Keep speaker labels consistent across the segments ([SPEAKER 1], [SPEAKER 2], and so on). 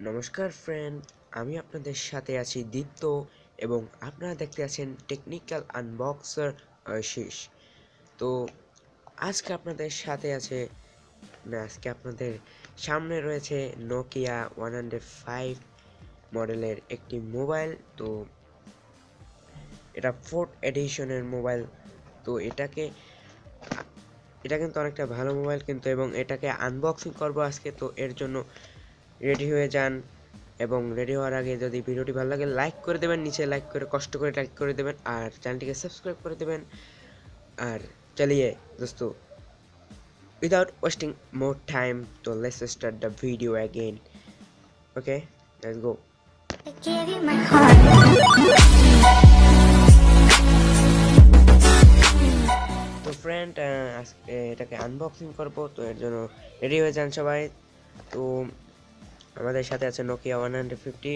[SPEAKER 1] নমস্কার ফ্রেন্ড, আমি আপনাদের সাথে আছি দীপ্ত এবং আপনারা দেখতে আছেন টেকনিক্যাল আনবক্সার আশিস। তো আজকে আপনাদের সাথে আছে আজকে আপনাদের সামনে রয়েছে নোকিয়া 105 মডেলের একটি মোবাইল। তো এটা 4th এডিশনের মোবাইল। তো এটা কিন্তু অনেকটা ভালো মোবাইল কিন্তু, এবং এটাকে আনবক্সিং করব আজকে। তো এর জন্য রেডি হয়ে যান, এবং রেডি হওয়ার আগে যদি ভিডিওটি ভালো লাগে লাইক করে দেবেন, নিচে লাইক করে কষ্ট করে লাইক করে দেবেন, আর চ্যানেলটিকে সাবস্ক্রাইব করে দেবেন। আর চলিए दोस्तों, without wasting more time, so let's start the video again. Okay, let's go. I gave you my heart. তো ফ্রেন্ড, এটাকে আনবক্সিং করব, তো এর জন্য রেডি হয়ে যান সবাই। তো আমাদের সাথে আছে নোকিয়া 150,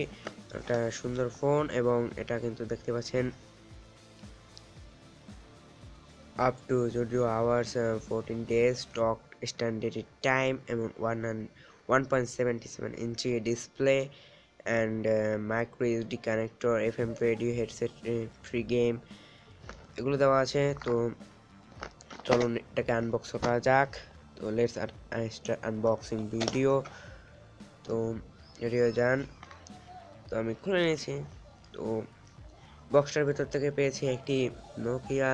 [SPEAKER 1] একটা সুন্দর ফোন, এবং এটা কিন্তু দেখতে পাচ্ছেন up to 0 hours 14 days stock standard time, এবং 1.77 inch display and micro USD connector, FM radio, headset, free game, এগুলো দেওয়া আছে। তো চলুন এটাকে আনবক্স করা যাক। তো লেটস স্টার্ট আনবক্সিং ভিডিও। তো রেডি হয়ে যান। তো আমি খুলে নিয়েছি। তো বক্সটার ভিতর থেকে পেয়েছি একটি নোকিয়া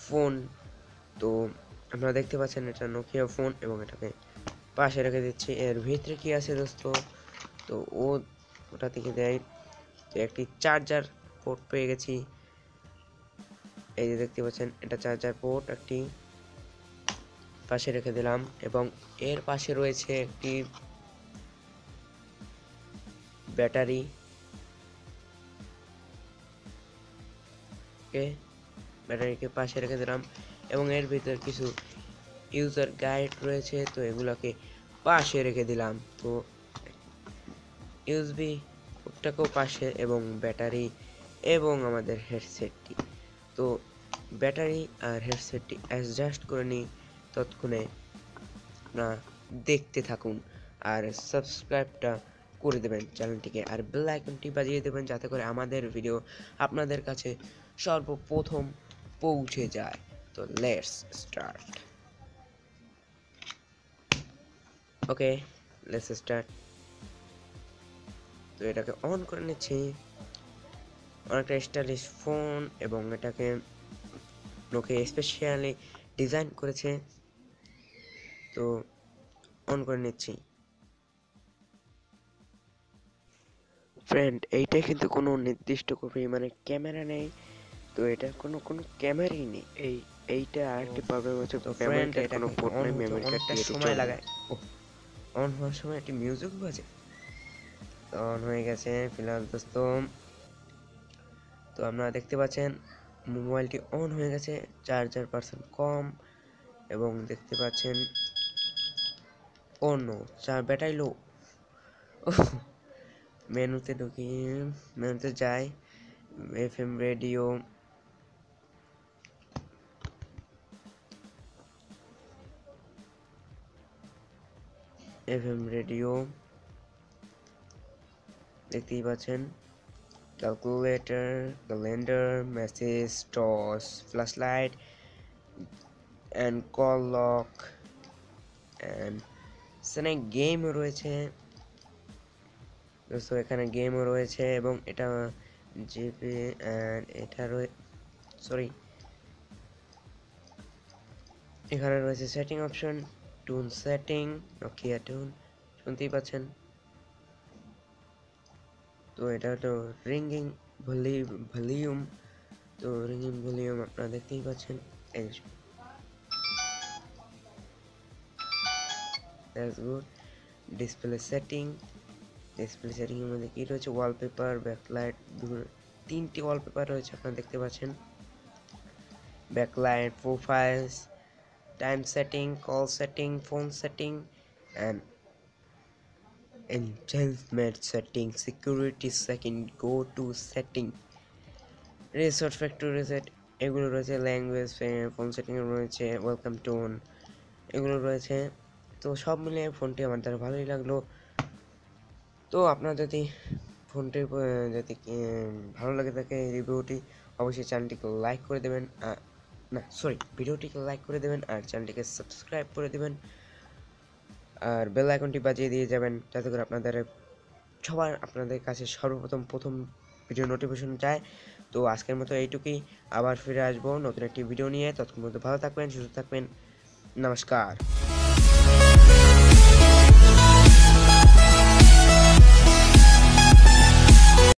[SPEAKER 1] ফোন। তো আপনারা দেখতে পাচ্ছেন এটা নোকিয়া ফোন, এবং এটাকে পাশে রেখে দিচ্ছি। এর ভিতরে কি আছে দোস্ত, তো ওটা থেকে দেয়। তো একটি চার্জার পোর্ট পেয়ে গেছি, এই যে দেখতে পাচ্ছেন এটা চার্জার পোর্ট, একটি পাশে রেখে দিলাম। এবং এর পাশে রয়েছে একটি ব্যাটারি, ব্যাটারিকে পাশে রেখে দিলাম। এবং এর ভিতর কিছু ইউজার গাইড রয়েছে, তো এগুলোকে পাশে রেখে দিলাম। তো ইউএসবি ওটাকেও পাশে, এবং ব্যাটারি এবং আমাদের হেডসেটটি। তো ব্যাটারি আর হেডসেটটি অ্যাডজাস্ট করে নিই, ততক্ষণে না দেখতে থাকুন, আর সাবস্ক্রাইবটা করে দেবেন চ্যানেলটিকে, আর বেল আইকনটি বাজিয়ে দেবেন, যাতে করে আমাদের ভিডিও আপনাদের কাছে সর্বপ্রথম পৌঁছে যায়। তো let's start. Okay, let's start. তো এটাকে অন করে নিচ্ছি। অনেকটা স্টাইলিশ ফোন, এবং এটাকে নোকিয়া স্পেশালি ডিজাইন করেছে। তো অন করে নিচ্ছি। ফ্রেন্ড, এইটাই কিন্তু কোনো নির্দিষ্ট মানে ক্যামেরা নেই। তো এটার কোনো ক্যামেরাই নেই। এইটা আরেকটি প্রবলেম হচ্ছে, তো ফ্রেন্ড এটা কোনো পোর্ট নেই, মেমরি কার্ড দিয়ে সময় লাগায়। অন হওয়ার সময় একটি মিউজিক বাজে। তো অন হয়ে গেছে ফিলহাল দোস্ত। তো আপনারা দেখতে পাচ্ছেন মোবাইলটি অন হয়ে গেছে, চার্জার পার্সেন্ট কম, এবং দেখতে পাচ্ছেন নো, ব্যাটারি লো। মেনুতে ঢুকি, মেনুতে যাই, এফএম রেডিও, দেখতেই পাচ্ছেন, calculator, calendar, message, toss, flashlight and call lock, and সেখানে গেমও রয়েছে। দোস্ত এখানে গেমও রয়েছে, এবং এটা জিপি অ্যান্ড এটা সরি, এখানে রয়েছে সেটিং অপশন, টুন সেটিং, নোকিয়া টুন, শুনতেই পাচ্ছেন। তো এটা হলো রিঙ্গিং ভলিউম। তো রিঙ্গিং ভলিউম আপনারা দেখতেই পাচ্ছেন। That's good. ডিসপ্লে সেটিং, এর মধ্যে কি রয়েছে, ওয়ালপেপার, ব্যাকলাইট, তিনটি ওয়ালপেপার রয়েছে আপনারা দেখতে পাচ্ছেন। Backlight, profiles, time setting, call setting, phone setting, and enhancement setting, security setting, go to setting, resource factory reset, এগুলো রয়েছে। ল্যাঙ্গুয়েজ, ফোন সেটিং রয়েছে, ওয়েলকাম টোন, এগুলো রয়েছে। তো সব মিলিয়ে ফোনটি আমার দ্বারা ভালোই লাগলো। তো আপনার যদি ফোনটির যদি ভালো লাগে থাকে রিভিউটি, অবশ্যই চ্যানেলটিকে লাইক করে দেবেন, না সরি ভিডিওটিকে লাইক করে দেবেন আর চ্যানেলটিকে সাবস্ক্রাইব করে দেবেন আর বেল আইকনটি বাজিয়ে দিয়ে যাবেন যাতে করে আপনাদের কাছে প্রথম ভিডিও নোটিফিকেশন যায়। তো আজকের মতো এইটুকুই, আবার ফিরে আসবো নতুন একটি ভিডিও নিয়ে। ততক্ষণ পর্যন্ত ভালো থাকবেন, সুস্থ থাকবেন, নমস্কার।